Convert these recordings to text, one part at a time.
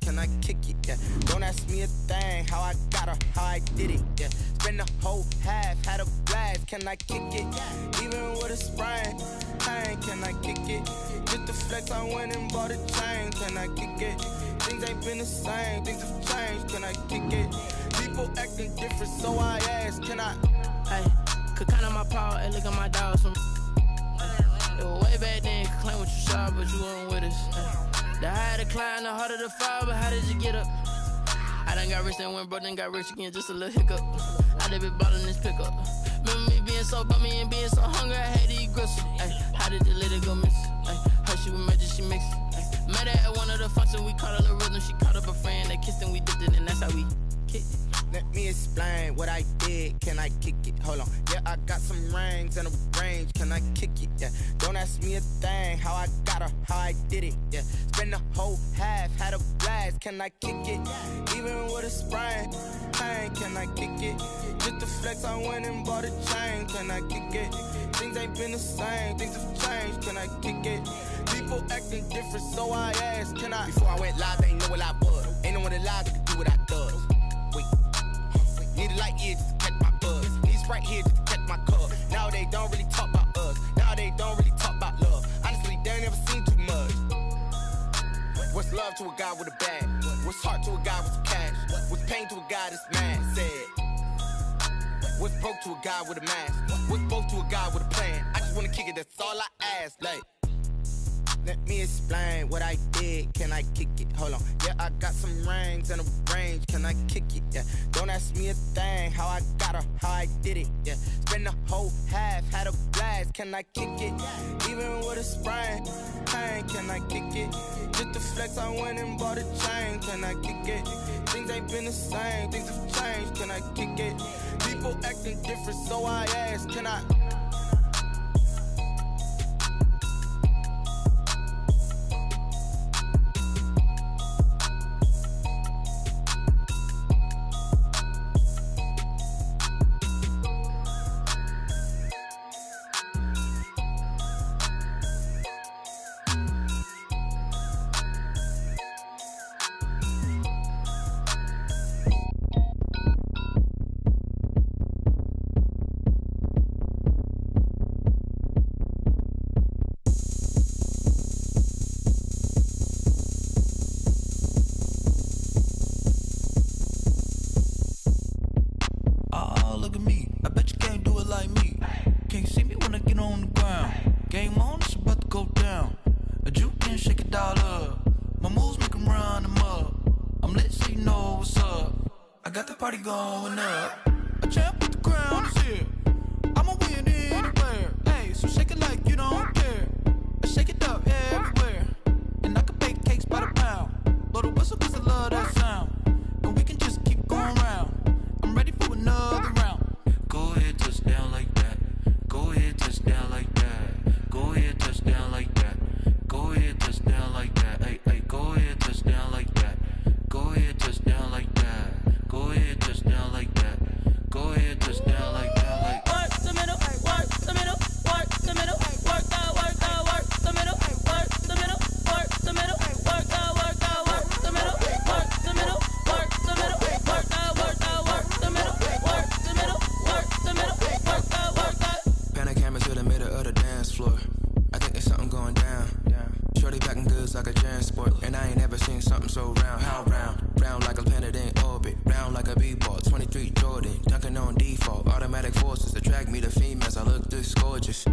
can I kick it? Yeah. Don't ask me a thing, how I got her, how I did it. Yeah. Spend the whole half, had a blast, can I kick it? Even with a sprain, pain, can I kick it? Just the flex, I went and bought a chain, can I kick it? Things ain't been the same, things have changed, can I kick it? People acting different, so I ask, can I? Hey, could count on my power, hey, look at my dogs from. It was way back then, could claim what you saw, but you weren't with us. The higher the climb, the harder the fall, but how did you get up? I done got rich and went broke, then got rich again, just a little hiccup. I done been ballin' this pickup. Remember me being so bummy and being so hungry, I had to eat gristle. Ay, how did you let it go miss? Ay, her she was magic, she mixed. Met her at one of the functions, we caught her the rhythm, she caught up a friend, they kissed and we dipped it, and that's how we kicked it. Let me explain what I did, can I kick it? Hold on, yeah, I got some rings and a range, can I kick it? Yeah, don't ask me a thing, how I got her, how I did it. Yeah, spend the whole half, had a blast, can I kick it? Even with a sprain, pain, can I kick it? Just the flex, I went and bought a chain, can I kick it? Things ain't been the same, things have changed, can I kick it? People acting different, so I ask, can I? Before I went live, they ain't know what I was. Ain't no one alive that could do what I does. Wait. Need a light here just to catch my buzz. Need Sprite here just to catch my cup. Now they don't really talk about us. Now they don't really talk about love. Honestly, they ain't never seen too much. What's love to a guy with a bag? What's heart to a guy with some cash? What's pain to a guy that's mad? Said. What's broke to a guy with a mask? What's both to a guy with a plan? I just wanna kick it, that's all I ask. Like, let me explain what I did, can I kick it? Hold on, yeah, I got some rings and a range, can I kick it? Yeah, don't ask me a thing, how I got her, how I did it. Yeah, spend the whole half, had a blast, can I kick it? Even with a sprain, pain, can I kick it? Just the flex, I went and bought a chain, can I kick it? Things ain't been the same, things have changed, can I kick it? People acting different, so I ask, can I? Going up, a champ with the crown is here. I'ma win anywhere. Hey, so shake it like you don't care. I shake it up everywhere. And I can bake cakes by the pound. Blow the whistle cause I love that sound. And we can just keep going round. I'm ready for another round. Go ahead, touch down like that. Go ahead, touch down like that. Go ahead, touch down like that. Go ahead, touch down like that. Hey, hey, go ahead, touch down like that. Go ahead, touch down like that. Go ahead, touch down like that. Go ahead, touch down like that. Like work the middle, work the middle, work the middle, work the middle, work the middle, work the middle, work the middle, work the middle, work the middle, work the middle, work the middle, work the middle, work the. Pan the camera to the middle of the dance floor. I think there's something going down. Shorty packing goods like a transport, and I ain't never seen something so round. How round? Round like a planet in orbit, round like a b-ball. 23 Jordan, dunking on default. Automatic forces attract me to females. I look this gorgeous.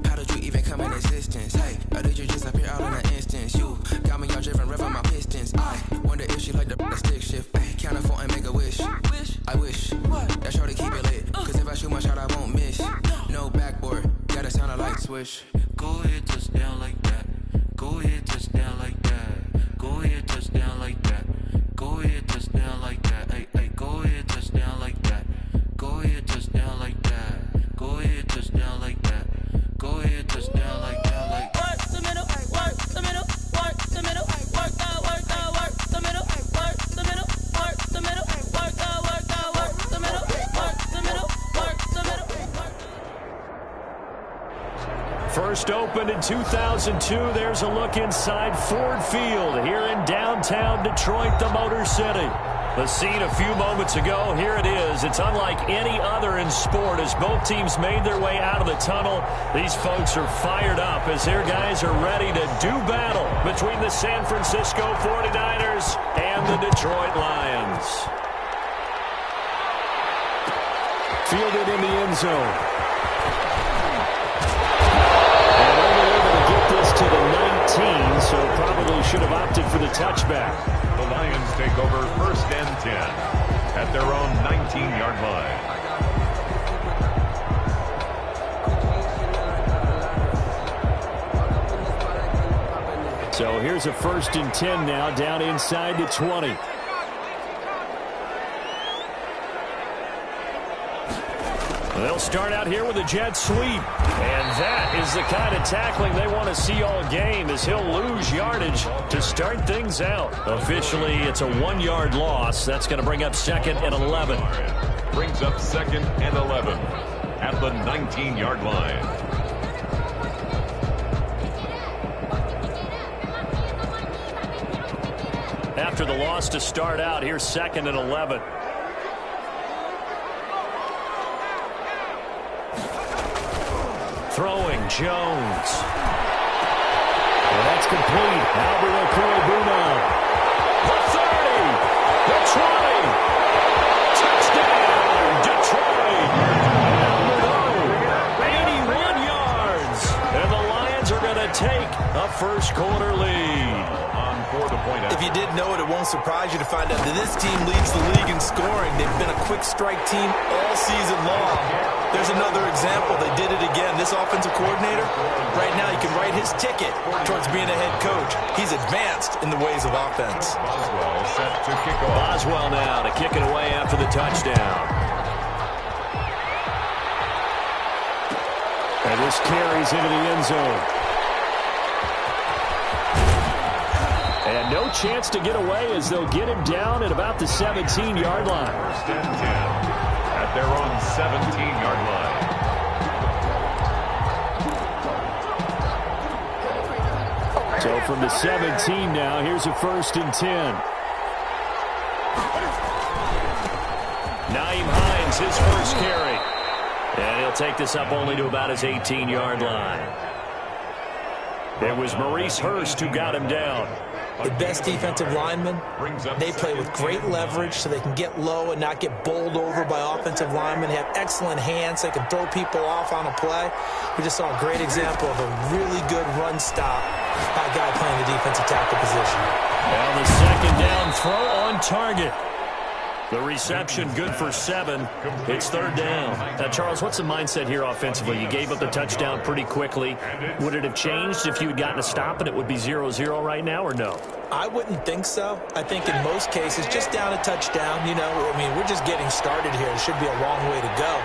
How did you even come in existence? Hey, or did you just appear out in an instance? You got me all driven, revving my pistons. I wonder if she like the stick shift. Ay, count a four and make a wish. I wish that shorty keep it lit. Cause if I shoot my shot, I won't miss. No backboard, gotta sound a light switch. Go ahead, touch down like that. Go ahead, touch down like that. Go ahead, touch down like that. Go ahead, touch down like that. Hey, hey, go ahead, touch down like that. Go ahead, touch down like that. Go ahead, touch down like that. Go ahead, touch down like that. Like work the middle, work the middle, work the middle, work the middle, work the middle, work the middle, work the middle, work the middle, work the middle, work the middle, work the middle. First opened in 2002. There's a look inside Ford Field here in downtown Detroit, the Motor City. The scene a few moments ago, here it is. It's unlike any other in sport as both teams made their way out of the tunnel. These folks are fired up as their guys are ready to do battle between the San Francisco 49ers and the Detroit Lions. Fielded in the end zone. And only able to get this to the 19, so probably should have opted for the touchback. The Lions take over 1st and 10 at their own 19-yard line. So here's a 1st and 10 now, down inside the 20. They'll start out here with a jet sweep. And that is the kind of tackling they want to see all game as he'll lose yardage to start things out. Officially, it's a 1-yard loss. That's going to bring up 2nd and 11. Brings up 2nd and 11 at the 19-yard line. After the loss to start out, here's 2nd and 11. Throwing Jones. And that's complete. Alberto Corabuna. The 30. The 20. Touchdown, Detroit. Alberto, 81 yards. And the Lions are going to take a first-quarter lead. If you didn't know it, it won't surprise you to find out that this team leads the league in scoring. They've been a quick strike team all season long. There's another example. They did it again. This offensive coordinator, right now, you can write his ticket towards being a head coach. He's advanced in the ways of offense. Boswell set to kick off. Boswell now to kick it away after the touchdown. And this carries into the end zone. And no chance to get away as they'll get him down at about the 17-yard line. 1st and 10 at their own 17-yard line. So from the 17 now, here's a 1st and 10. Nyheim Hines, his first carry. And he'll take this up only to about his 18-yard line. It was Maurice Hurst who got him down. The best defensive linemen, they play with great leverage so they can get low and not get bowled over by offensive linemen. They have excellent hands. They can throw people off on a play. We just saw a great example of a really good run stop by a guy playing the defensive tackle position. Now the 2nd down throw on target. The reception good for 7. It's 3rd down. Now, Charles, what's the mindset here offensively? You gave up the touchdown pretty quickly. Would it have changed if you had gotten a stop and it would be 0-0 right now or no? I wouldn't think so. I think in most cases, just down a touchdown, you know, I mean, we're just getting started here. It should be a long way to go.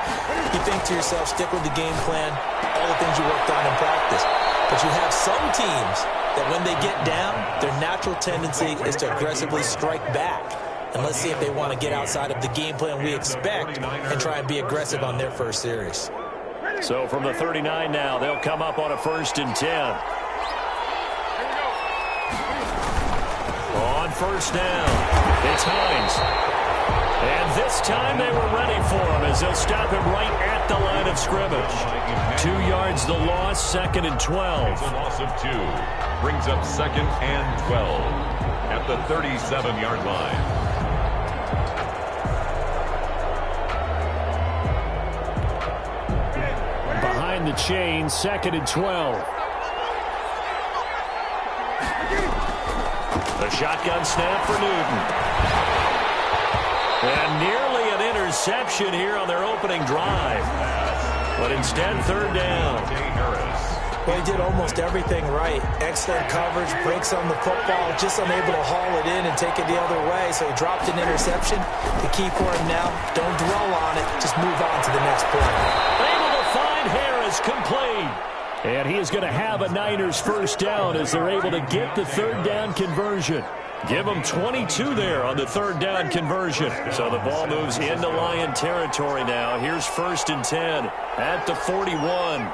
You think to yourself, stick with the game plan, all the things you worked on in practice. But you have some teams that when they get down, their natural tendency is to aggressively strike back. And let's see if they want to get outside of the game plan we expect and try and be aggressive on their first series. So from the 39 now, they'll come up on a 1st and 10. On 1st down, it's Hines. And this time they were ready for him as they'll stop him right at the line of scrimmage. 2 yards the loss, 2nd and 12. It's a loss of 2. Brings up 2nd and 12 at the 37-yard line. Behind the chain, 2nd and 12. A shotgun snap for Newton. And nearly an interception here on their opening drive. But instead, 3rd down. Well, he did almost everything right. Excellent coverage, breaks on the football, just unable to haul it in and take it the other way. So he dropped an interception. The key for him now, don't dwell on it. Just move on to the next play. Able to find Harris, complete. And he is going to have a Niners first down as they're able to get the 3rd down conversion. Give them 22 there on the 3rd down conversion. So the ball moves into Lion territory now. Here's 1st and 10 at the 41.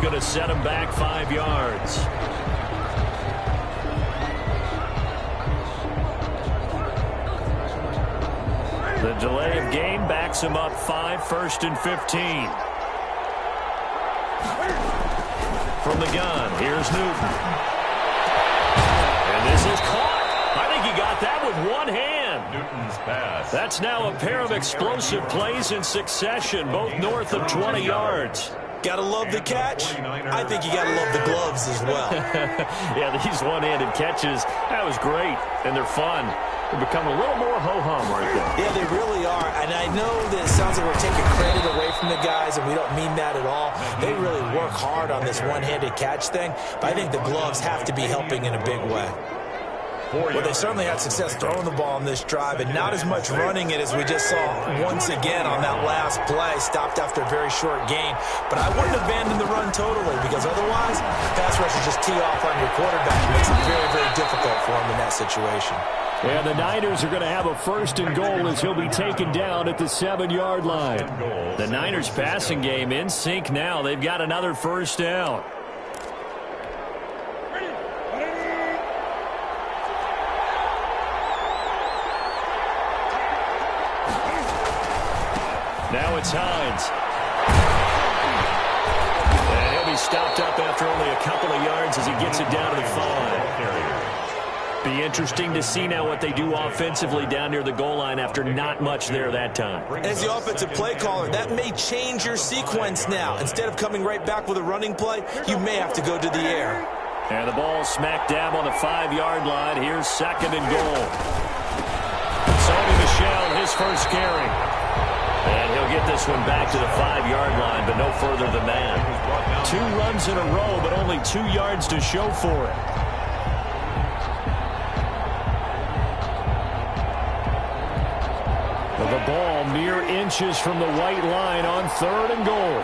going to set him back 5 yards. The delay of game backs him up 5, 1st and 15. From the gun, here's Newton. And this is caught. I think he got that with one hand. Newton's pass. That's now a pair of explosive plays in succession, both north of 20 yards. Gotta love the catch. I think you gotta love the gloves as well. Yeah, these one-handed catches, that was great, and they're fun. They become a little more ho-hum right there. Yeah, they really are. And I know that it sounds like we're taking credit away from the guys, and we don't mean that at all. They really work hard on this one-handed catch thing, but I think the gloves have to be helping in a big way. Well, they certainly had success throwing the ball on this drive, and not as much running it as we just saw once again on that last play. Stopped after a very short gain. But I wouldn't abandon the run totally, because otherwise, pass rushers just tee off on your quarterback. It makes it very, very difficult for him in that situation. And the Niners are going to have a 1st and goal as he'll be taken down at the 7-yard line. The Niners passing game in sync now. They've got another 1st down. Now it's Hines. And he'll be stopped up after only a couple of yards as he gets it down to the 5. Be interesting to see now what they do offensively down near the goal line after not much there that time. As the offensive play caller, that may change your sequence now. Instead of coming right back with a running play, you may have to go to the air. And the ball smack dab on the 5-yard line. Here's 2nd and goal. Sony Michel, his first carry. And he'll get this one back to the 5-yard line, but no further than that. 2 runs in a row, but only 2 yards to show for it. The ball mere inches from the white line on 3rd and goal.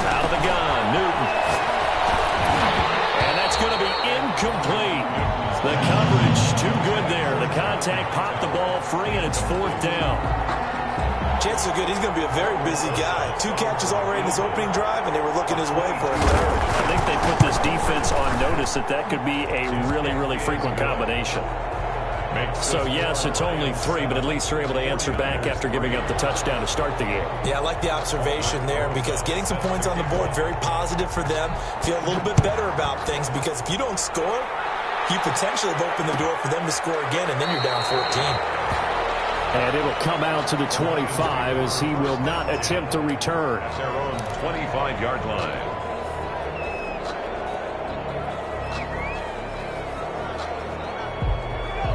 Out of the gun, Newton. And that's going to be incomplete. The coverage too good there. The contact popped the ball free, and it's 4th down. Chances are good he's going to be a very busy guy. 2 catches already in his opening drive, and they were looking his way for a 3rd. I think they put this defense on notice that could be a really, really frequent combination. So, yes, it's only 3, but at least they're able to answer back after giving up the touchdown to start the game. Yeah, I like the observation there because getting some points on the board, very positive for them. Feel a little bit better about things because if you don't score, you potentially have opened the door for them to score again, and then you're down 14. And it'll come out to the 25 as he will not attempt to return. That's their own 25-yard line.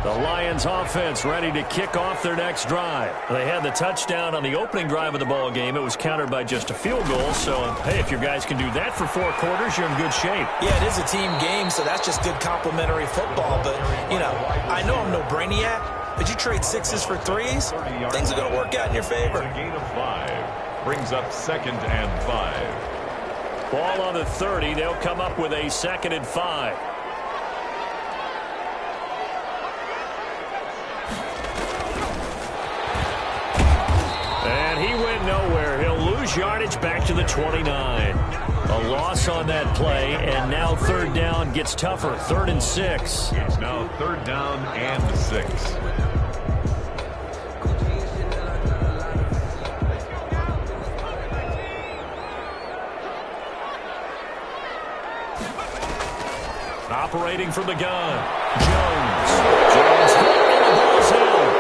The Lions offense ready to kick off their next drive. They had the touchdown on the opening drive of the ball game. It was countered by just a field goal. So, hey, if your guys can do that for 4 quarters, you're in good shape. Yeah, it is a team game, so that's just good complimentary football. But, you know, I know I'm no brainiac, but you trade 6s for 3s, things are going to work out in your favor. A gain of 5 brings up 2nd and 5. Ball on the 30. They'll come up with a 2nd and 5. He went nowhere. He'll lose yardage back to the 29. A loss on that play, and now 3rd down gets tougher. 3rd and 6. It's now 3rd down and 6. Operating from the gun, Jones. And the ball's held.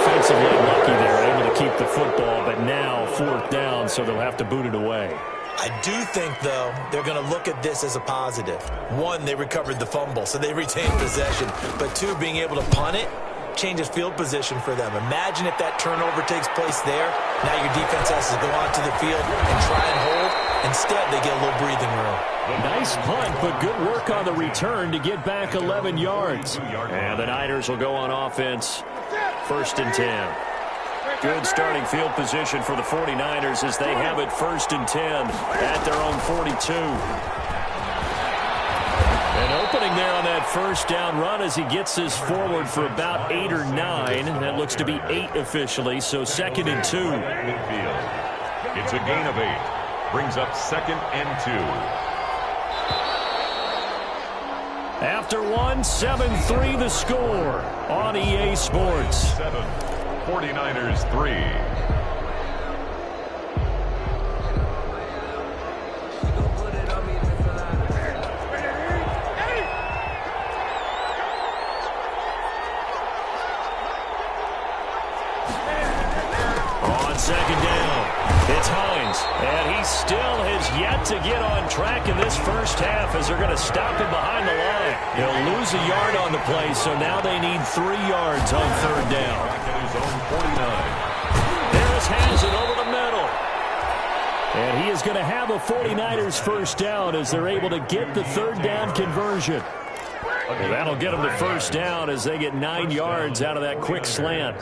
Offensively lucky there, able to keep the football, but now 4th down, so they'll have to boot it away. I do think, though, they're going to look at this as a positive. 1, they recovered the fumble, so they retained possession. But 2, being able to punt it changes field position for them. Imagine if that turnover takes place there. Now your defense has to go onto the field and try and hold. Instead, they get a little breathing room. Nice punt, but good work on the return to get back 11 yards. And the Niners will go on offense. 1st and 10. Good starting field position for the 49ers as they have it 1st and 10 at their own 42. An opening there on that 1st down run as he gets this forward for about 8 or 9. That looks to be 8 officially, so 2nd and 2. It's a gain of 8. Brings up 2nd and 2. After 1, 7-3 the score on EA Sports. 7, 49ers 3. Second down. It's Hines, and he still has yet to get on track in this first half as they're going to stop him behind the line. He'll lose a yard on the play, so now they need 3 yards on 3rd down. Harris has it over the middle. And he is going to have a 49ers first down as they're able to get the 3rd down conversion. Well, that'll get them to first down as they get 9 yards out of that quick slant.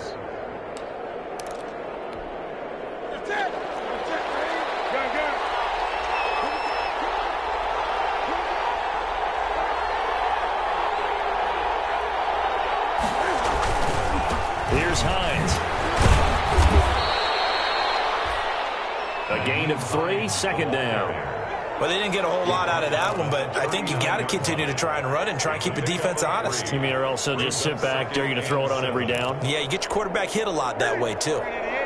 Here's Hines. A gain of 3, 2nd down. Well, they didn't get a whole lot out of that one, but I think you got to continue to try and run and try and keep the defense honest. You mean or also just sit back, dare you to throw it on every down? Yeah, you get your quarterback hit a lot that way, too.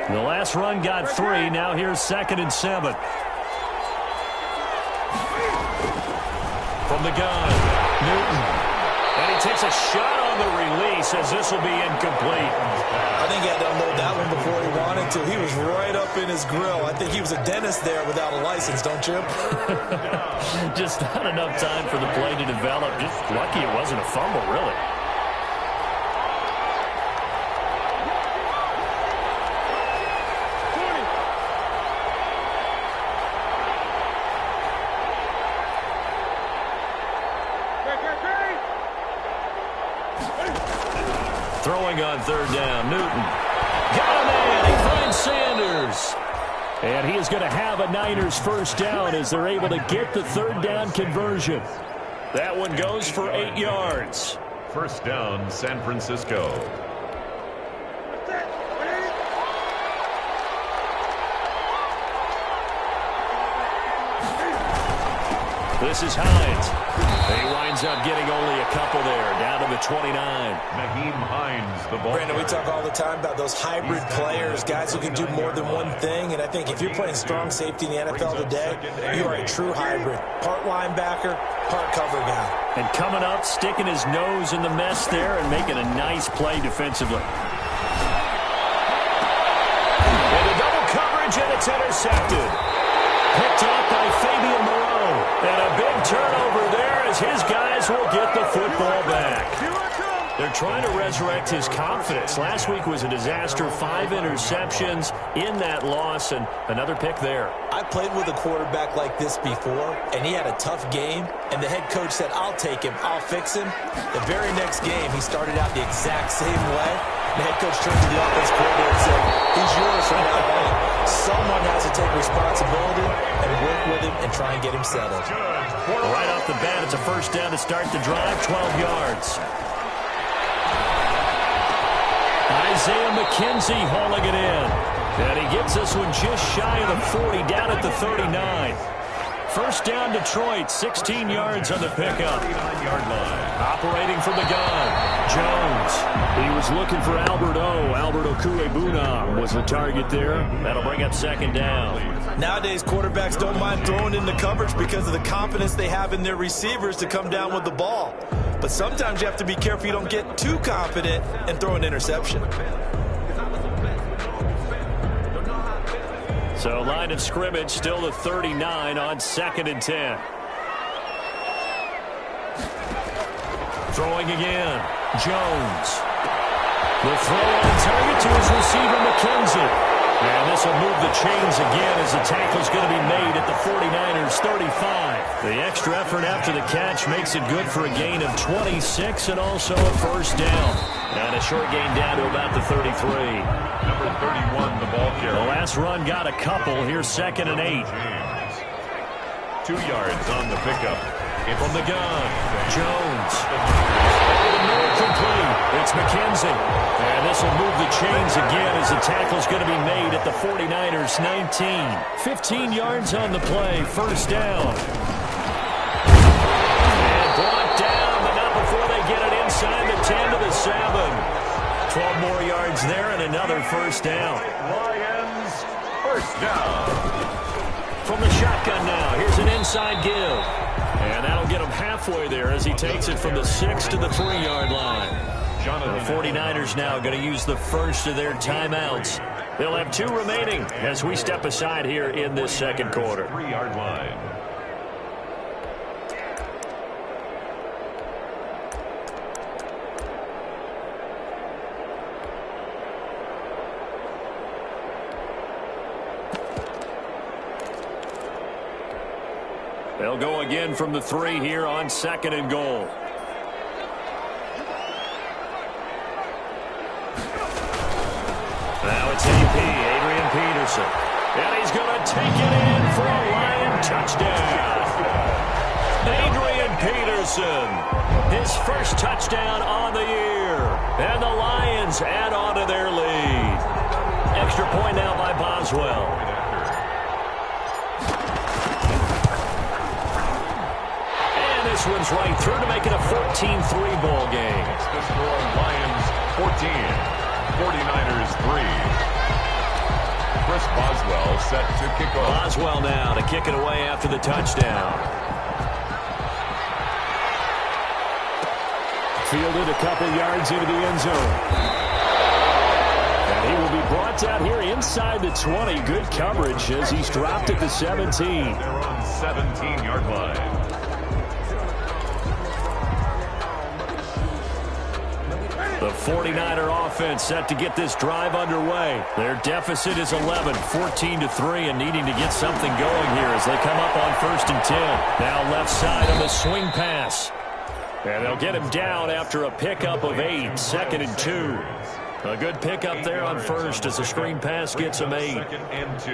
The last run got 3. Now here's 2nd and 7. From the gun, Newton. And he takes a shot on the release as this will be incomplete. I think he had to unload that one before he wanted to. He was right up in his grill. I think he was a dentist there without a license, don't you? Just not enough time for the play to develop. Just lucky it wasn't a fumble, really. Throwing on 3rd down, Newton. Got a man, he finds Sanders. And he is going to have a Niners first down as they're able to get the 3rd down conversion. That one goes for 8 yards. First down, San Francisco. This is Hines. He winds up getting only a couple there, down to the 29. Naheem Hines, the ball. Brandon, we talk all the time about those hybrid players, guys who can do more than one thing. And I think if you're playing strong safety in the NFL today, you are a true hybrid. Part linebacker, part cover guy. And coming up, sticking his nose in the mess there and making a nice play defensively. And the double coverage, and it's intercepted. Picked up by Fabian Moreau. And a big turnover there as his guys will get the football back. They're trying to resurrect his confidence. Last week was a disaster. 5 interceptions in that loss, and another pick there. I played with a quarterback like this before, and he had a tough game, and the head coach said, I'll take him, I'll fix him. The very next game, he started out the exact same way. The head coach turned to the offense coordinator and said, he's yours from now on. Someone has to take responsibility and work with him and try and get him settled. Right off the bat, it's a first down to start the drive, 12 yards. Isaiah McKenzie hauling it in. And he gets this one just shy of the 40, down at the 39. First down, Detroit, 16 yards on the pickup. 39-yard line. Operating from the gun, Jones. He was looking for Albert O. Albert Okuebunam was the target there. That'll bring up 2nd down. Nowadays, quarterbacks don't mind throwing into coverage because of the confidence they have in their receivers to come down with the ball. But sometimes you have to be careful you don't get too confident and throw an interception. So line of scrimmage still the 39 on 2nd and 10. Throwing again, Jones. The throw on target to his receiver, McKenzie. And this will move the chains again as the tackle's going to be made at the 49ers 35. The extra effort after the catch makes it good for a gain of 26 and also a first down. And a short gain down to about the 33. Number 31, the ball carrier. The last run got a couple. Here's 2nd and 8. 2 yards on the pickup. From the gun, Jones. Complete. It's McKenzie. And this will move the chains again as the tackle's going to be made at the 49ers 19. 15 yards on the play. First down. And blocked down, but not before they get it inside the 10 to the 7. 12 more yards there and another first down. Lions, first down. From the shotgun now, here's an inside give. And that'll get him halfway there as he takes it from the 6 to the 3-yard line. The 49ers now going to use the first of their timeouts. They'll have 2 remaining as we step aside here in this second quarter. 3-yard line. They'll go again from the 3 here on 2nd and goal. Now it's AP, Adrian Peterson. And he's going to take it in for a Lion touchdown. Adrian Peterson, his first touchdown on the year. And the Lions add on to their lead. Extra point now by Boswell. This one's right through to make it a 14-3 ball game. It's the score, Lions 14, 49ers 3. Chris Boswell set to kick off. Boswell now to kick it away after the touchdown. Fielded a couple yards into the end zone. And he will be brought down here inside the 20. Good coverage as he's dropped at the 17. They're on 17-yard line. The 49er offense set to get this drive underway. Their deficit is 11, 14-3, and needing to get something going here as they come up on 1st and 10. Now left side on the swing pass. And they'll get him down after a pickup of 8, 2nd and 2. A good pickup there on 1st as the screen pass gets him 8. 2nd and 2.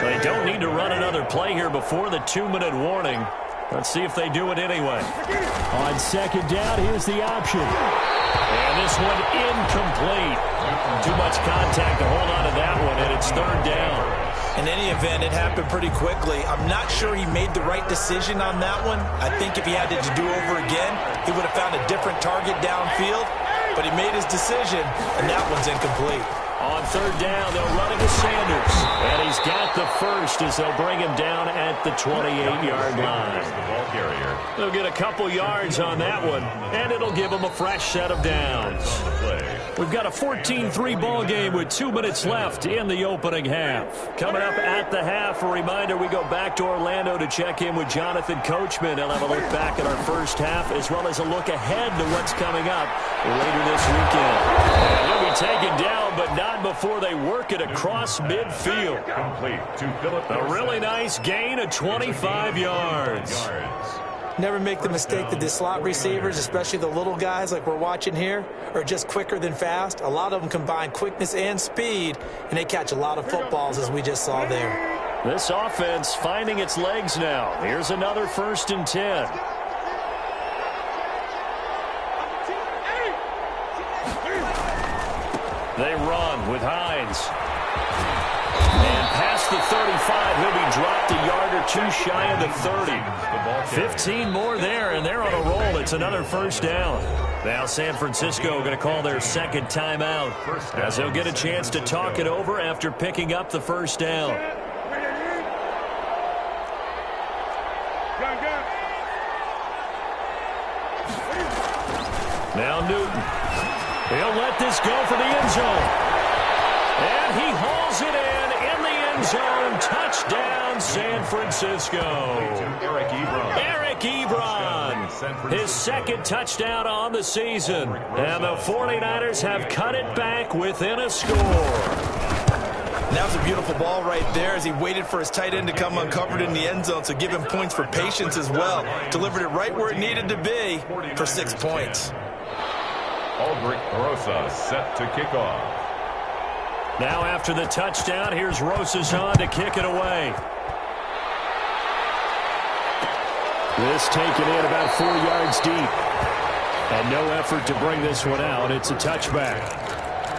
They don't need to run another play here before the 2-minute warning. Let's see if they do it anyway. On 2nd down, here's the option. And this one incomplete. Too much contact to hold on to that one, and it's 3rd down. In any event, it happened pretty quickly. I'm not sure he made the right decision on that one. I think if he had it to do over again, he would have found a different target downfield. But he made his decision, and that one's incomplete. On 3rd down, they'll run it to Sanders. And he's got the first as they'll bring him down at the 28-yard line. The ball carrier. They'll get a couple yards on that one, and it'll give them a fresh set of downs. We've got a 14-3 ball game with 2 minutes left in the opening half. Coming up at the half, a reminder, we go back to Orlando to check in with Jonathan Coachman. He'll have a look back at our first half as well as a look ahead to what's coming up later this weekend. And he'll be taken down, but not before they work it across midfield. Complete to Philip. A really nice gain of 25 yards. Never make the mistake that the slot receivers, especially the little guys like we're watching here, are just quicker than fast. A lot of them combine quickness and speed, and they catch a lot of footballs, as we just saw there. This offense finding its legs now. Here's another 1st and 10. They run with Hines. And past the 35, he'll be dropped a yard or 2 shy of the 30. 15 more there, and they're on a roll. It's another 1st down. Now San Francisco going to call their 2nd timeout as they'll get a chance to talk it over after picking up the 1st down. Now Newton. He'll let this go for the end zone. And he hauls it in the end zone. Touchdown, San Francisco. Eric Ebron. His 2nd touchdown on the season. And the 49ers have cut it back within a score. That was a beautiful ball right there as he waited for his tight end to come uncovered in the end zone, so give him points for patience as well. Delivered it right where it needed to be for 6 points. Aldrich Rosa set to kick off. Now after the touchdown, here's Rosas on to kick it away. This taken in about 4 yards deep. And no effort to bring this one out. It's a touchback.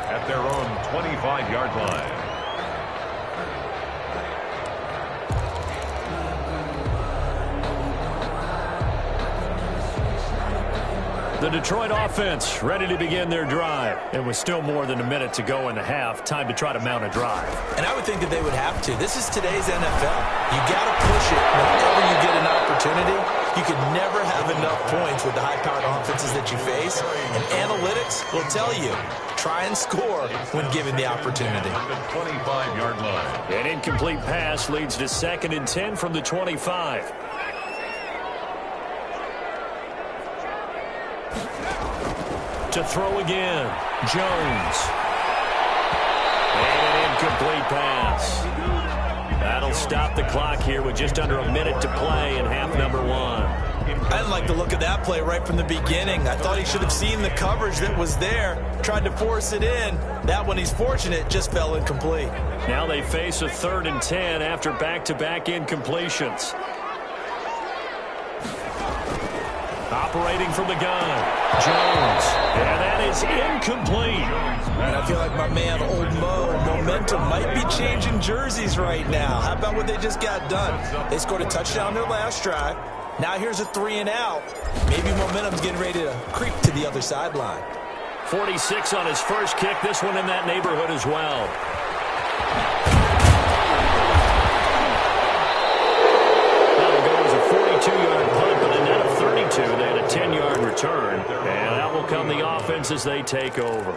At their own 25-yard line. The Detroit offense ready to begin their drive. It was still more than a minute to go in the half. Time to try to mount a drive. And I would think that they would have to. This is today's NFL. You got to push it whenever you get an opportunity. You can never have enough points with the high-powered offenses that you face. And analytics will tell you, try and score when given the opportunity. The 25-yard line. An incomplete pass leads to 2nd and 10 from the 25. To throw again, Jones. And an incomplete pass. That'll stop the clock here with just under a minute to play in half number 1. I didn't like the look of that play right from the beginning. I thought he should have seen the coverage that was there, tried to force it in. That one, he's fortunate, just fell incomplete. Now they face a 3rd and 10 after back-to-back incompletions. Operating from the gun, Jones. And that is incomplete. And I feel like my man, Old Mo, momentum might be changing jerseys right now. How about what they just got done? They scored a touchdown their last drive. Now here's a 3 and out. Maybe momentum's getting ready to creep to the other sideline. 46 on his first kick. This one in that neighborhood as well. That'll go as a 42-yard punt, but a net of 32. They had a 10-yard return. And that will come the offense as they take over.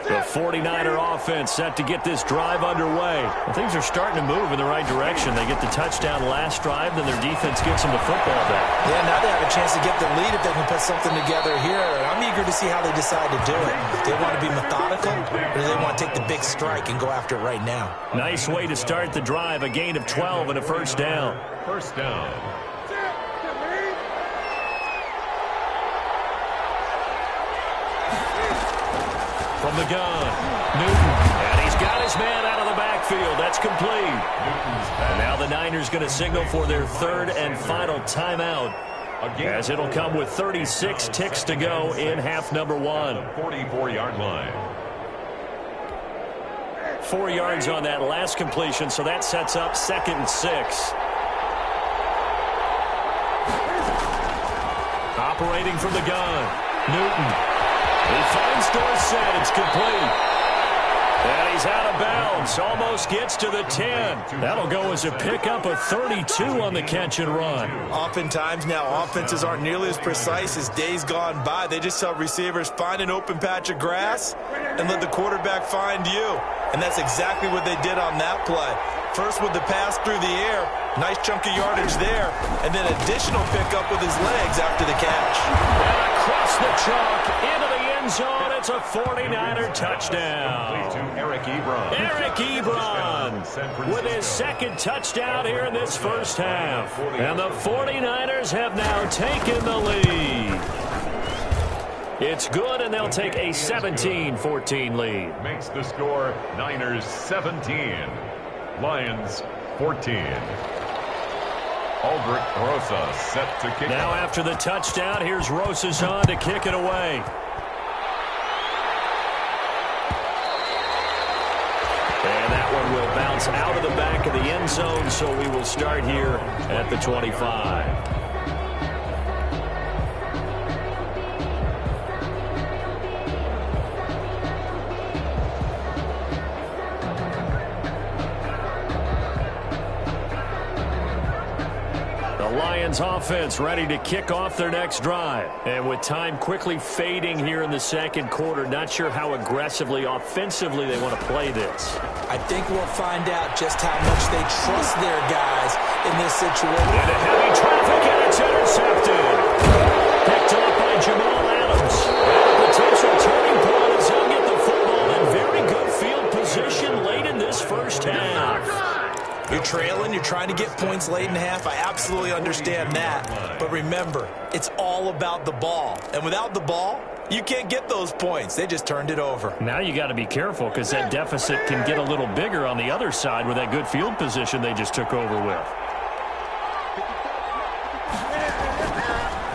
The 49er offense set to get this drive underway. Well, things are starting to move in the right direction. They get the touchdown last drive, then their defense gets them the football back. Yeah, now they have a chance to get the lead if they can put something together here. I'm eager to see how they decide to do it. Do they want to be methodical, or do they want to take the big strike and go after it right now? Nice way to start the drive. A gain of 12 and a first down. First down. From the gun, Newton, and he's got his man out of the backfield. That's complete. And now the Niners going to signal for their 3rd and final timeout, as it'll come with 36 ticks to go in half number 1. 44-yard line. 4 yards on that last completion, so that sets up 2nd and 6. Operating from the gun, Newton. He finds Dorsett. It's complete. And he's out of bounds. Almost gets to the 10. That'll go as a pickup of 32 on the catch and run. Oftentimes now offenses aren't nearly as precise as days gone by. They just tell receivers, find an open patch of grass and let the quarterback find you. And that's exactly what they did on that play. First with the pass through the air. Nice chunk of yardage there. And then additional pickup with his legs after the catch. And across the chalk into the end zone. It's a 49er touchdown. To Eric Ebron. Eric Ebron with his 2nd touchdown here in this first half. And the 49ers have now taken the lead. It's good, and they'll take a 17-14 lead. Makes the score Niners 17. Lions 14. Aldrich Rosas set to kick. Now after the touchdown, here's Rosas on to kick it away. And that one will bounce out of the back of the end zone, so we will start here at the 25. Lions offense ready to kick off their next drive. And with time quickly fading here in the 2nd quarter, not sure how aggressively, offensively they want to play this. I think we'll find out just how much they trust their guys in this situation. Into heavy traffic, and it's intercepted. Picked up by Jamal Adams. And a potential turning point as he'll get the football in very good field position late in this first half. You're trailing, you're trying to get points late in half. I absolutely understand that. But remember, it's all about the ball. And without the ball, you can't get those points. They just turned it over. Now you got to be careful because that deficit can get a little bigger on the other side with that good field position they just took over with.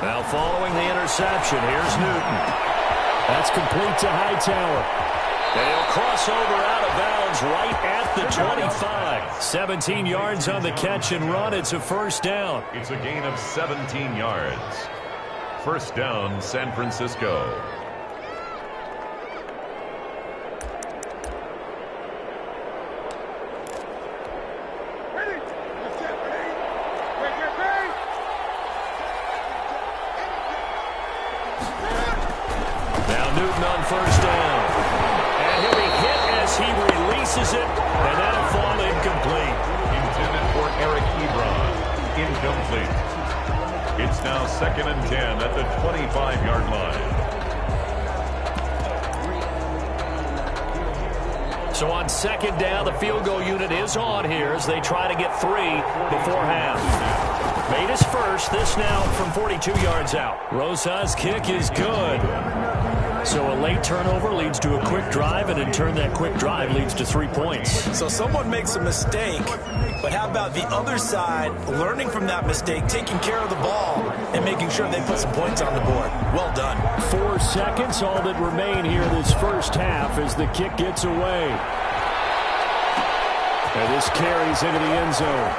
Now following the interception, here's Newton. That's complete to Hightower. And he'll cross over out of bounds right at the 25. 17 yards on the catch and run. It's a first down. It's a gain of 17 yards. First down, San Francisco. Now Newton on first down. And he'll be hit as he releases it, and that'll fall incomplete. Intended for Eric Ebron. Incomplete. It's now 2nd and 10 at the 25-yard line. So on second down, the field goal unit is on here as they try to get 3 before half. Made his first. This now from 42 yards out. Rosa's kick is good. So a late turnover leads to a quick drive, and in turn that quick drive leads to 3 points. So someone makes a mistake, but how about the other side learning from that mistake, taking care of the ball, and making sure they put some points on the board? Well done. 4 seconds, all that remain here this first half as the kick gets away. And this carries into the end zone.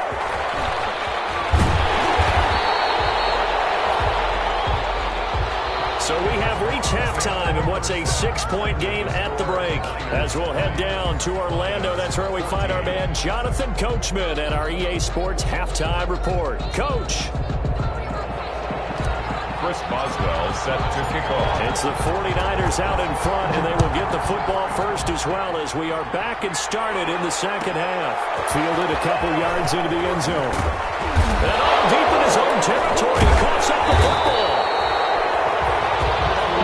So we have reached halftime in what's a 6-point game at the break. As we'll head down to Orlando, that's where we find our man Jonathan Coachman at our EA Sports Halftime Report. Coach. Chris Boswell set to kick off. It's the 49ers out in front, and they will get the football first as well as we are back and started in the second half. Fielded a couple yards into the end zone. And all deep in his own territory, he coughs up the football.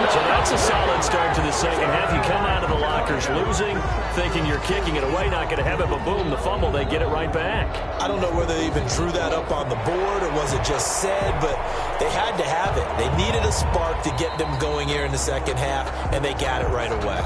So that's a solid start to the second half. You come out of the lockers losing, thinking you're kicking it away, not going to have it, but boom, the fumble, they get it right back. I don't know whether they even drew that up on the board or was it just said, but they had to have it. They needed a spark to get them going here in the second half, and they got it right away.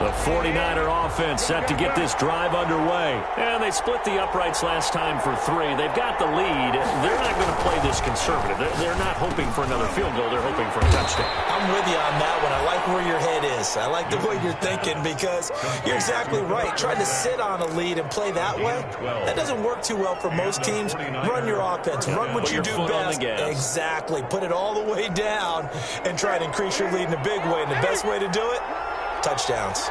The 49er offense set to get this drive underway. And they split the uprights last time for 3. They've got the lead. They're not going to play this conservative. They're not hoping for another field goal. They're hoping for a touchdown. I'm with you on that one. I like where your head is. I like the way you're thinking because you're exactly right. Trying to sit on a lead and play that way, that doesn't work too well for most teams. Run your offense. Run what you do best. Exactly. Put it all the way down and try to increase your lead in a big way. And the best way to do it, touchdowns.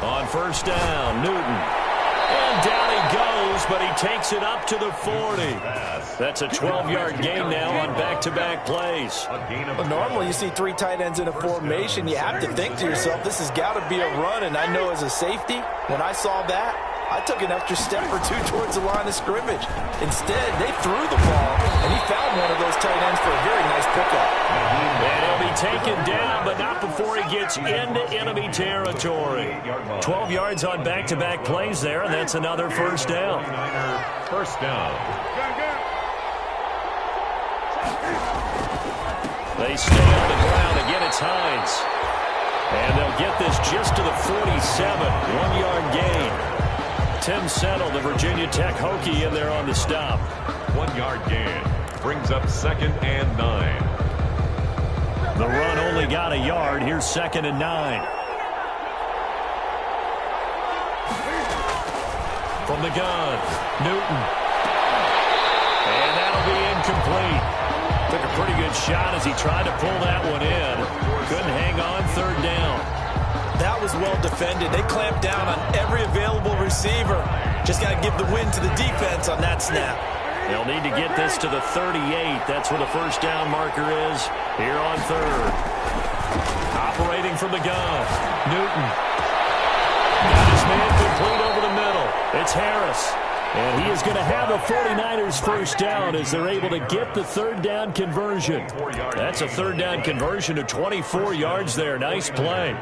On first down, Newton. And down he goes, but he takes it up to the 40. That's a 12-yard gain now on back-to-back plays. Well, normally you see 3 tight ends in a formation. You have to think to yourself, this has got to be a run. And I know as a safety, when I saw that, I took an extra step or 2 towards the line of scrimmage. Instead, they threw the ball, and he found one of those tight ends for a very nice pickup. And he'll be taken down, but not before he gets into enemy territory. 12 yards on back-to-back plays there, and that's another first down. First down. They stay on the ground. Again, it's Hines. And they'll get this just to the 47. 1-yard gain. Tim Settle, the Virginia Tech Hokie, in there on the stop. 1-yard gain. Brings up 2nd and 9. The run only got a yard. Here's 2nd and 9. From the gun, Newton. And that'll be incomplete. Took a pretty good shot as he tried to pull that one in. Couldn't hang on. 3rd down. That was well defended. They clamped down on every available receiver. Just got to give the win to the defense on that snap. They'll need to get this to the 38. That's where the first down marker is here on 3rd. Operating from the gun, Newton. Got his man complete over the middle. It's Harris. And he is going to have a 49ers first down as they're able to get the 3rd down conversion. That's a 3rd down conversion of 24 yards there. Nice play.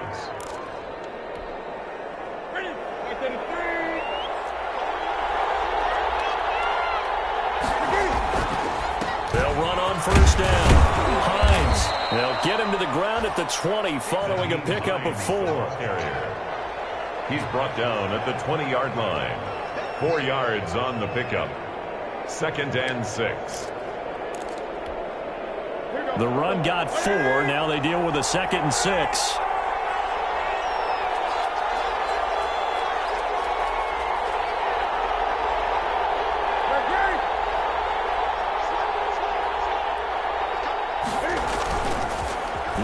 They'll run on first down. Hines. They'll get him to the ground at the 20 following a pickup of 4. He's brought down at the 20-yard line. 4 yards on the pickup. 2nd and 6. The run got 4. Now they deal with a 2nd and 6.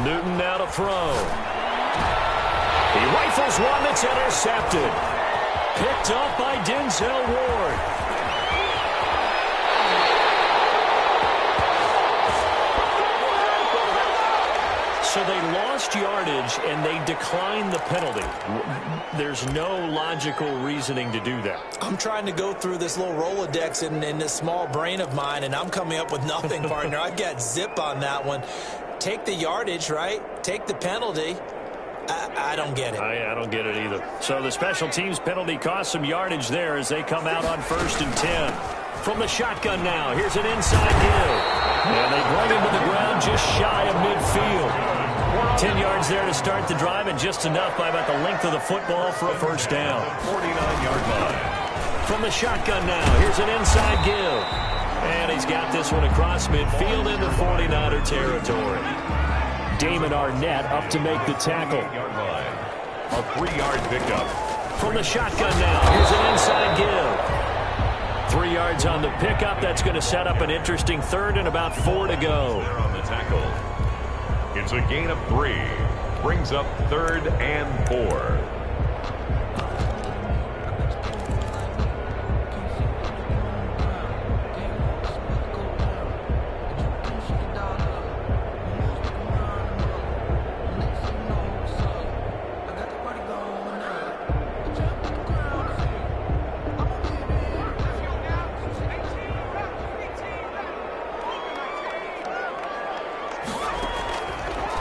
Newton now to throw. He rifles one that's intercepted. Picked up by Denzel Ward. So they lost yardage and they declined the penalty. There's no logical reasoning to do that. I'm trying to go through this little Rolodex in this small brain of mine, and I'm coming up with nothing, partner. I've got zip on that one. Take the yardage, right? Take the penalty. I don't get it. I don't get it either. So the special teams penalty cost some yardage there as they come out on 1st and 10. From the shotgun now, here's an inside give. And they bring him to the ground just shy of midfield. 10 yards there to start the drive, and just enough by about the length of the football for a first down. 49-yard line. From the shotgun now, here's an inside give. And he's got this one across midfield into 49er territory. Damon Arnett up to make the tackle. A 3-yard pickup. From the shotgun now, here's an inside give. 3 yards on the pickup. That's going to set up an interesting 3rd and about 4 to go. There on the tackle. It's a gain of 3. Brings up 3rd and 4.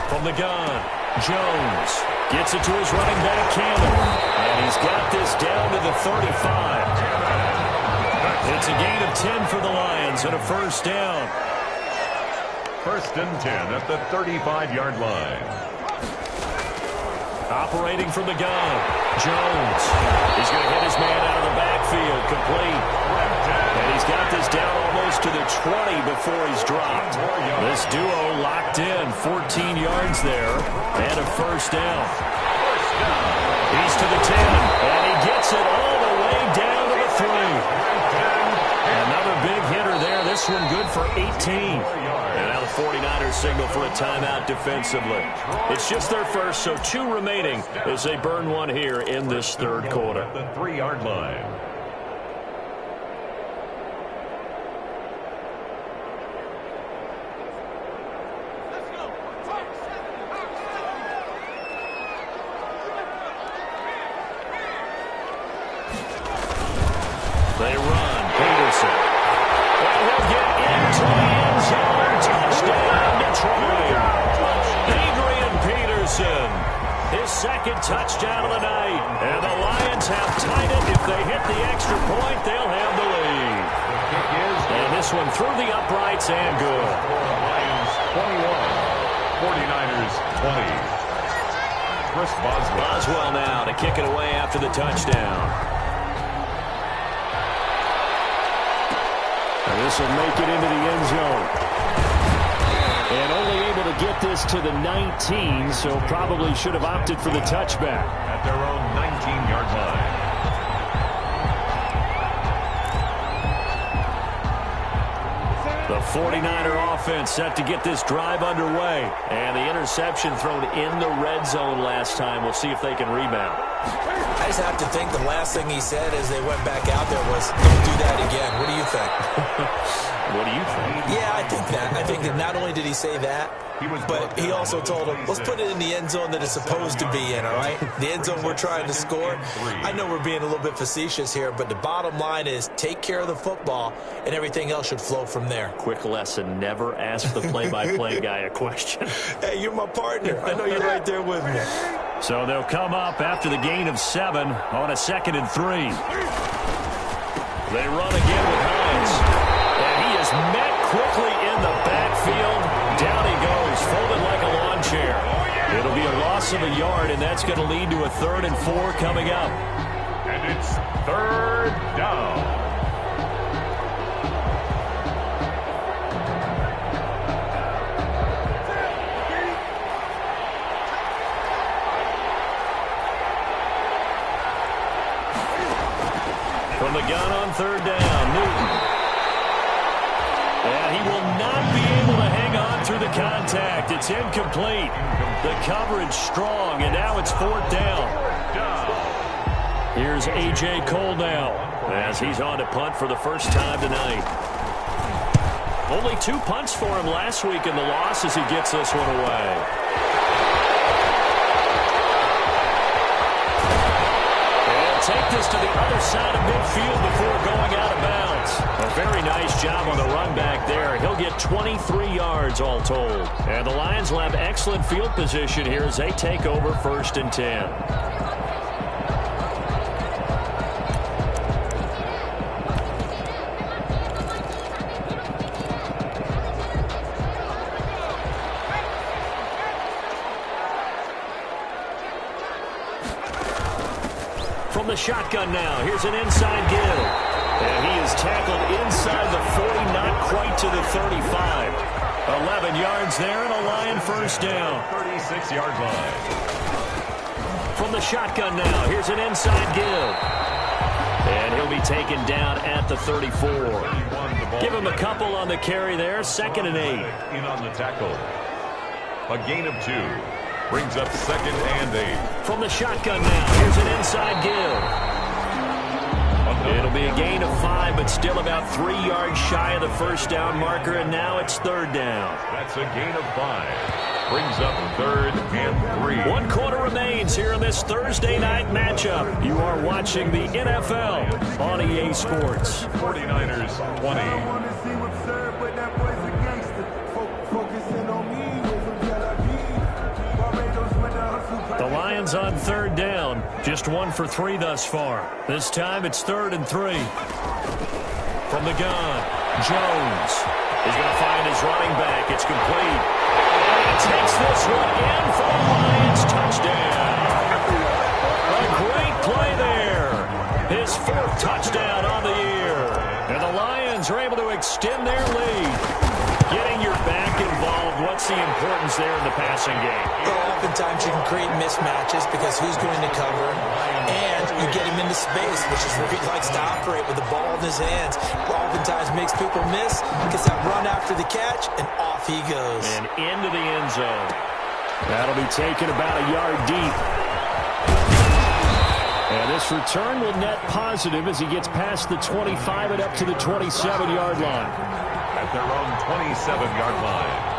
From the gun, Jones gets it to his running back, Campbell. And he's got this down to the 35. It's a gain of 10 for the Lions and a first down. 1st and 10 at the 35-yard line. Operating from the gun, Jones. He's going to hit his man out of the backfield, complete. And he's got this down almost to the 20 before he's dropped. This duo locked in, 14 yards there, and a first down. He's to the 10, and he gets it all the way down to the 3. Another big hitter there, this one good for 18. And now the 49ers signal for a timeout defensively. It's just their first, so 2 remaining as they burn one here in this 3rd quarter. The 3-yard line. They run. Peterson. And he'll get into the end zone. Touchdown, Detroit. Adrian Peterson. His 2nd touchdown of the night. And the Lions have tied it. If they hit the extra point, they'll have the lead. And this one through the uprights and good. Lions 21. 49ers 20. Chris Boswell. Boswell now to kick it away after the touchdown. And this will make it into the end zone. And only able to get this to the 19, so probably should have opted for the touchback. At their own 19-yard line. The 49er offense set to get this drive underway. And the interception thrown in the red zone last time. We'll see if they can rebound. I just have to think the last thing he said as they went back out there was, don't do that again. What do you think? What do you think? Yeah, I think that. I think that not only did he say that, but he also told him, let's put it in the end zone that it's supposed to be in, all right? The end zone we're trying to score. I know we're being a little bit facetious here, but the bottom line is take care of the football, and everything else should flow from there. Quick lesson, never ask the play-by-play guy a question. Hey, you're my partner. I know you're right there with me. So they'll come up after the gain of 7 on a 2nd and 3. They run again with Hines. And he is met quickly in the backfield. Down he goes, folded like a lawn chair. It'll be a loss of a yard, and that's going to lead to a 3rd and 4 coming up. And it's 3rd down. From the gun on 3rd down, Newton. And he will not be able to hang on through the contact. It's incomplete. The coverage strong, and now it's 4th down. Here's A.J. Cole now as he's on to punt for the first time tonight. Only 2 punts for him last week in the loss as he gets this one away. Take this to the other side of midfield before going out of bounds. A very nice job on the run back there. He'll get 23 yards all told. And the Lions will have excellent field position here as they take over 1st and 10. From the shotgun now, here's an inside give. And he is tackled inside the 40, not quite to the 35. 11 yards there and a Lion first down. 36-yard line. From the shotgun now, here's an inside give. And he'll be taken down at the 34. Give him a couple on the carry there, 2nd and 8. In on the tackle. A gain of 2. Brings up 2nd and 8. From the shotgun now, here's an inside give. It'll be a gain of 5, but still about 3 yards shy of the first down marker, and now it's 3rd down. That's a gain of 5. Brings up 3rd and 3. 1 quarter remains here in this Thursday night matchup. You are watching the NFL on EA Sports. 49ers 20. The Lions on 3rd down. Just 1 for 3 thus far. This time it's 3rd and 3. From the gun, Jones is going to find his running back. It's complete. And he takes this one in for the Lions touchdown. A great play there. His 4th touchdown on the year. And the Lions are able to extend their lead. Getting your back involved, what's the importance there in the passing game? Well, oftentimes you can create mismatches because who's going to cover, and you get him into space, which is where he likes to operate with the ball in his hands. Oftentimes makes people miss, gets that run after the catch, and off he goes. And into the end zone. That'll be taken about a yard deep. And this return will net positive as he gets past the 25 and up to the 27-yard line. At their own 27-yard line.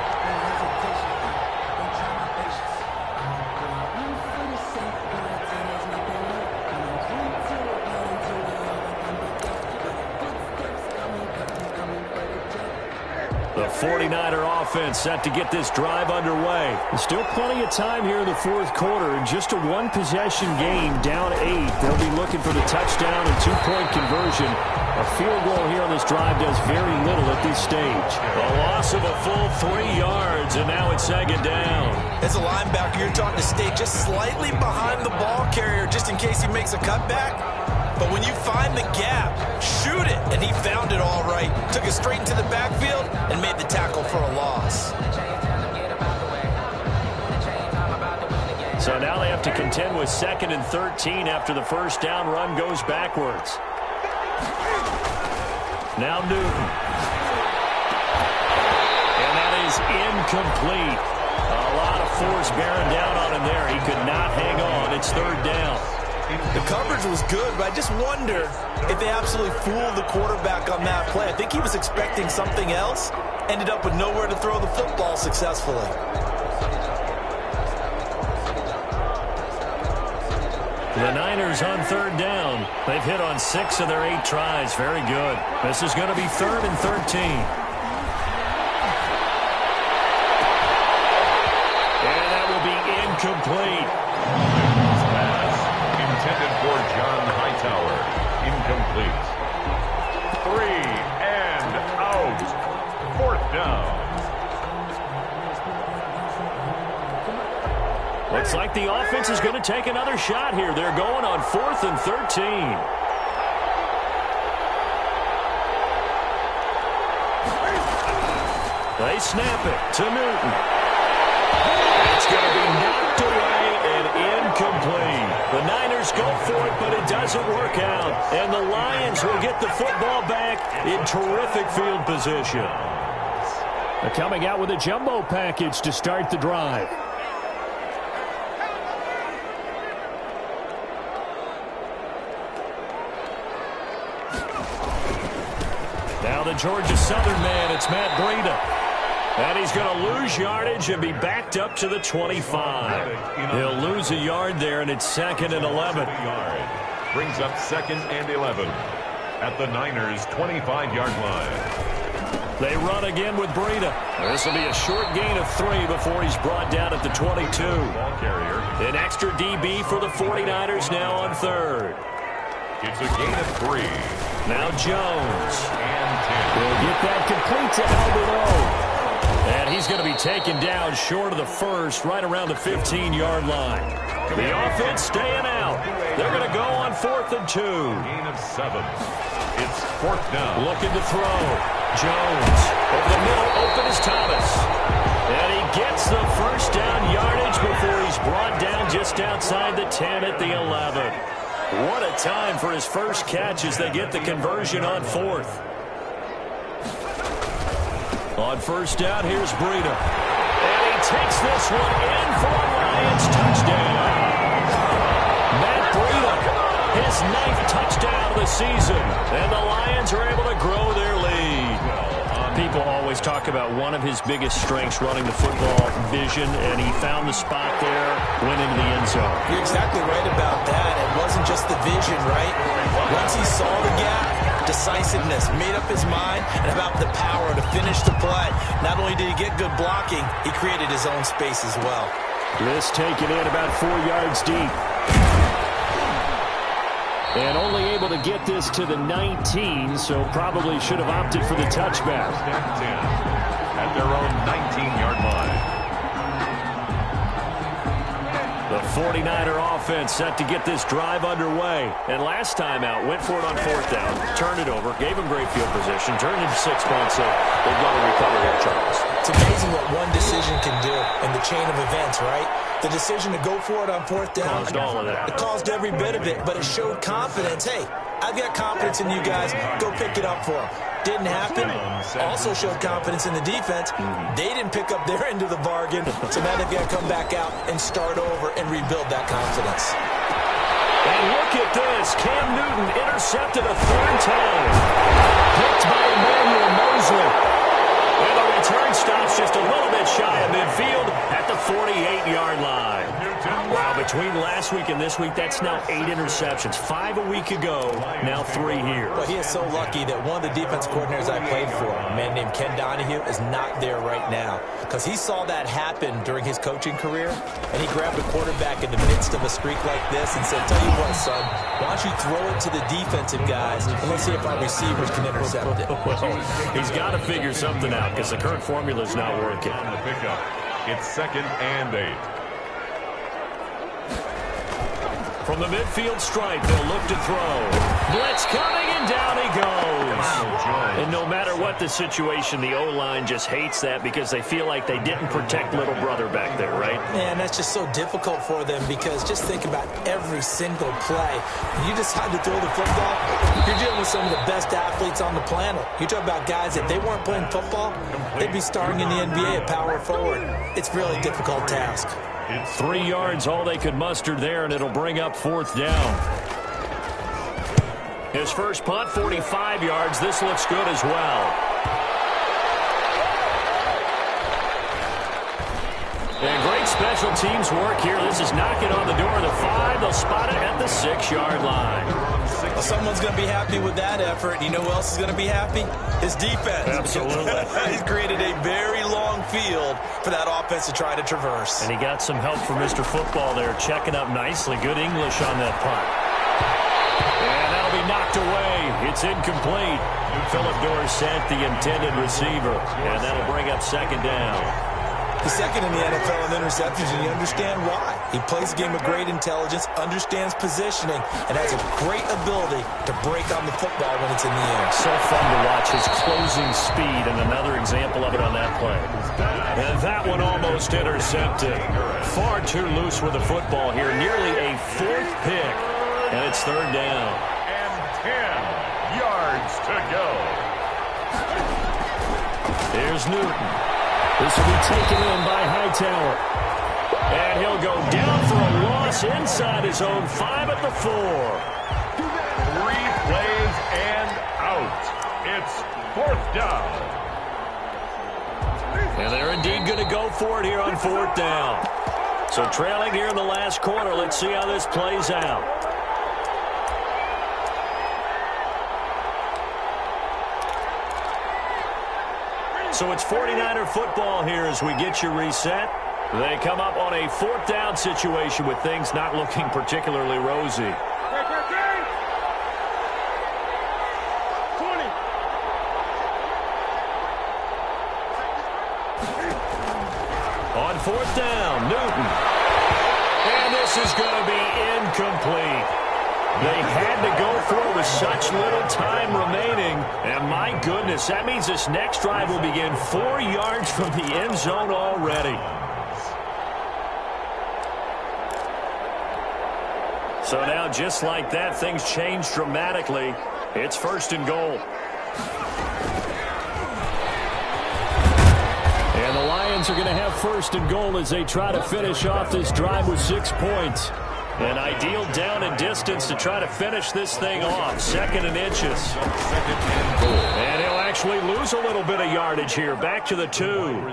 The 49er offense set to get this drive underway. There's still plenty of time here in the 4th quarter. In just a 1-possession game, down 8. They'll be looking for the touchdown and 2-point conversion. A field goal here on this drive does very little at this stage. A loss of a full 3 yards, and now it's 2nd down. As a linebacker, you're taught to stay just slightly behind the ball carrier just in case he makes a cutback. But when you find the gap, shoot it. And he found it all right. Took it straight into the backfield and made the tackle for a loss. So now they have to contend with 2nd and 13 after the first down run goes backwards. Now Newton. And that is incomplete. A lot of force bearing down on him there. He could not hang on. It's 3rd down. The coverage was good, but I just wonder if they absolutely fooled the quarterback on that play. I think he was expecting something else, ended up with nowhere to throw the football successfully. The Niners on 3rd down. They've hit on 6 of their 8 tries. Very good. This is going to be 3rd and 13. And that will be incomplete. Intended for John Hightower. Incomplete. 3 and out. 4th down. Looks like the offense is going to take another shot here. They're going on 4th and 13. They snap it to Newton. It's going to be knocked away and incomplete. The Niners go for it, but it doesn't work out. And the Lions will get the football back in terrific field position. They're coming out with a jumbo package to start the drive. Now the Georgia Southern man, it's Matt Breida. And he's going to lose yardage and be backed up to the 25. He'll lose a yard there, and it's 2nd and 11. Brings up 2nd and 11 at the Niners' 25-yard line. They run again with Breida. This will be a short gain of 3 before he's brought down at the 22. Ball carrier. An extra DB for the 49ers now on 3rd. It's a gain of 3. Now Jones. And 10. We'll get that complete to Albert O. And he's going to be taken down short of the first, right around the 15-yard line. The offense staying out. They're going to go on 4th and 2. Gain of 7. It's 4th down. Looking to throw. Jones. Over the middle, open is Thomas. And he gets the first down yardage before he's brought down just outside the 10 at the 11. What a time for his first catch as they get the conversion on 4th. On 1st down, here's Breida. And he takes this one in for a Lions touchdown. Matt Breida, his 9th touchdown of the season. And the Lions are able to grow their lead. People always talk about one of his biggest strengths, running the football, vision, and he found the spot there, went into the end zone. You're exactly right about that. It wasn't just the vision, right? Once he saw the gap, decisiveness, made up his mind, and about the power to finish the play. Not only did he get good blocking, he created his own space as well. This taken in about 4 yards deep. And only able to get this to the 19, so probably should have opted for the touchback. At their own 19-yard line. The 49er offense set to get this drive underway. And last time out, went for it on 4th down, turned it over, gave him great field position, turned into 6 points, so they've got to recover here, Charles. It's amazing what one decision can do in the chain of events, right? The decision to go for it on 4th down. Caused all of that. It caused every bit of it, but it showed confidence. Hey, I've got confidence in you guys. Go pick it up for them. Didn't happen. Also showed confidence in the defense. They didn't pick up their end of the bargain, so now they've got to come back out and start over and rebuild that confidence. And look at this. Cam Newton intercepted a 3rd time. Picked by Emmanuel Mosley. And the return stops just a little bit shy of midfield at the 48-yard line. Wow, between last week and this week, that's now 8 interceptions. 5 a week ago, now 3 here. Well, he is so lucky that one of the defense coordinators I played for, a man named Ken Donahue, is not there right now. Because he saw that happen during his coaching career, and he grabbed a quarterback in the midst of a streak like this and said, tell you what, son, why don't you throw it to the defensive guys, and let's see if our receivers can intercept it. Well, he's got to figure something out because the current formula is not working. On the pickup, it's 2nd and 8. From the midfield stripe, they'll look to throw. Blitz coming, and down he goes. And no matter what the situation, the O-line just hates that because they feel like they didn't protect little brother back there, right? Man, that's just so difficult for them because just think about every single play. When you decide to throw the football, you're dealing with some of the best athletes on the planet. You talk about guys, if they weren't playing football, they'd be starring in the NBA at power forward. It's a really difficult task. 3 yards, all they could muster there, and it'll bring up 4th down. His first punt, 45 yards. This looks good as well. And great special teams work here. This is knocking on the door of the 5. They'll spot it at the 6-yard line. Well, someone's going to be happy with that effort. You know who else is going to be happy? His defense. Absolutely. He's created a very long field for that offense to try to traverse. And he got some help from Mr. Football there, checking up nicely. Good English on that punt. And that'll be knocked away. It's incomplete. Philip Dorsett, the intended receiver. And that'll bring up 2nd down. He's second in the NFL in interceptions, and you understand why. He plays a game of great intelligence, understands positioning, and has a great ability to break on the football when it's in the air. So fun to watch his closing speed, and another example of it on that play. And that one almost intercepted. Far too loose with the football here. Nearly a fourth pick, and it's third down. And 10 yards to go. Here's Newton. This will be taken in by Hightower. And he'll go down for a loss inside his own 5 at the 4. 3 plays and out. It's fourth down. And they're indeed going to go for it here on fourth down. So trailing here in the last quarter. Let's see how this plays out. So it's 49er football here as we get you reset. They come up on a fourth down situation with things not looking particularly rosy. 20. On fourth down, Newton. And this is going to be incomplete. They had to go for it with such little time remaining. And my goodness, that means this next drive will begin 4 yards from the end zone already. So now, just like that, things change dramatically. It's first and goal. And the Lions are going to have first and goal as they try to finish off this drive with 6 points. An ideal down and distance to try to finish this thing off. 2nd and inches. And he'll actually lose a little bit of yardage here. Back to the 2.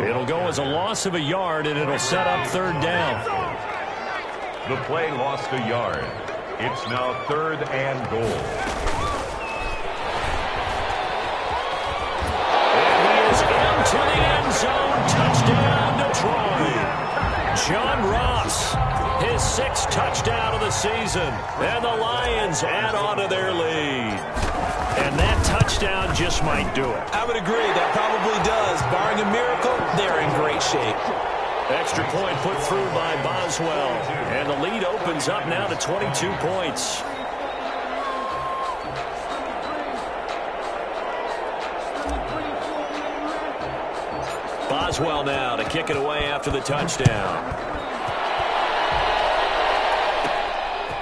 It'll go as a loss of a yard, and it'll set up third down. The play lost a yard. It's now 3rd and goal. And he is into the end zone. Touchdown, Detroit. John Ross, his 6th touchdown of the season. And the Lions add on to their lead. And that touchdown just might do it. I would agree. That probably does. Barring a miracle, they're in great shape. Extra point put through by Boswell. And the lead opens up now to 22 points. Boswell now to kick it away after the touchdown.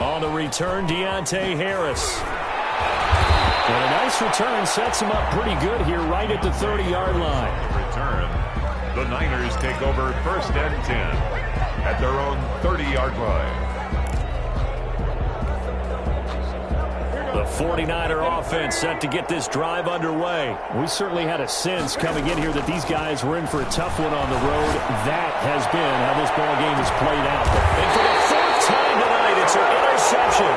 On the return, Deontay Harris. And a nice return sets him up pretty good here right at the 30-yard line. Return. The Niners take over 1st and 10 at their own 30-yard line. The 49er offense set to get this drive underway. We certainly had a sense coming in here that these guys were in for a tough one on the road. That has been how this ball game has played out. And for the 4th time tonight, it's an interception.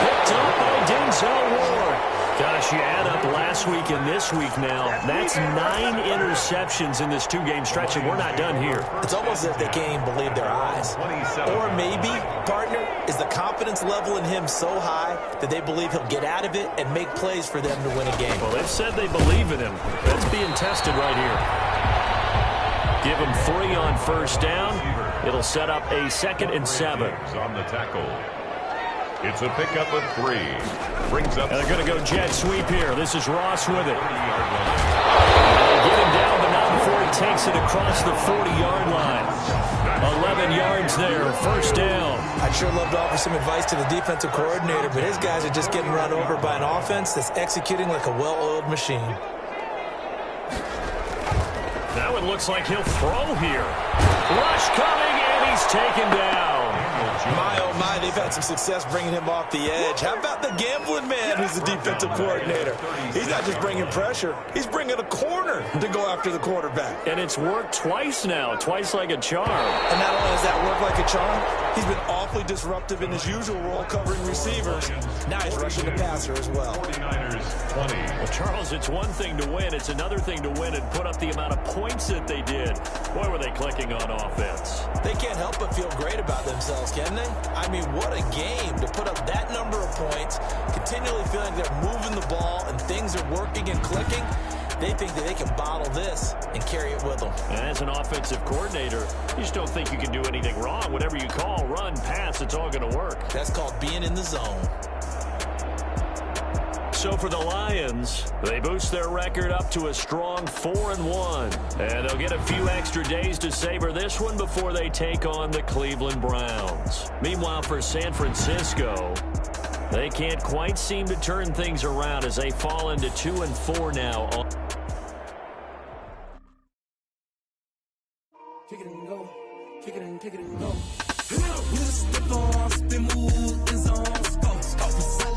Picked up by Denzel Ward. Gosh, you add up last week and this week now. That's 9 interceptions in this 2-game stretch, and we're not done here. It's almost as if they can't even believe their eyes. Or maybe, partner, is the confidence level in him so high that they believe he'll get out of it and make plays for them to win a game. Well, they've said they believe in him. That's being tested right here. Give him 3 on first down. It'll set up a 2nd and 7. On the tackle. It's a pickup of 3. Brings up. And they're going to go jet sweep here. This is Ross with it. Get him down, but not before he takes it across the 40-yard line. 11 yards there, first down. I'd sure love to offer some advice to the defensive coordinator, but his guys are just getting run over by an offense that's executing like a well-oiled machine. Now it looks like he'll throw here. Rush coming, and he's taken down. My, oh my, they've had some success bringing him off the edge. How about the gambling man who's the defensive coordinator? He's not just bringing pressure. He's bringing a corner to go after the quarterback. And it's worked twice now, twice like a charm. And not only does that work like a charm, he's been awfully disruptive in his usual role covering receivers. Now he's rushing the passer as well. 49ers 20. Well, Charles, it's one thing to win. It's another thing to win and put up the amount of points that they did. Boy, were they clicking on offense. They can't help but feel great about themselves, can they? I mean, what a game to put up that number of points, continually feeling they're moving the ball and things are working and clicking. They think that they can bottle this and carry it with them. And as an offensive coordinator, you just don't think you can do anything wrong. Whatever you call, run, pass, it's all going to work. That's called being in the zone. So for the Lions, they boost their record up to a strong 4-1. And they'll get a few extra days to savor this one before they take on the Cleveland Browns. Meanwhile, for San Francisco, they can't quite seem to turn things around as they fall into 2-4 now. Kick it and go. Kick it and go. With a step on, spin move, is on, go.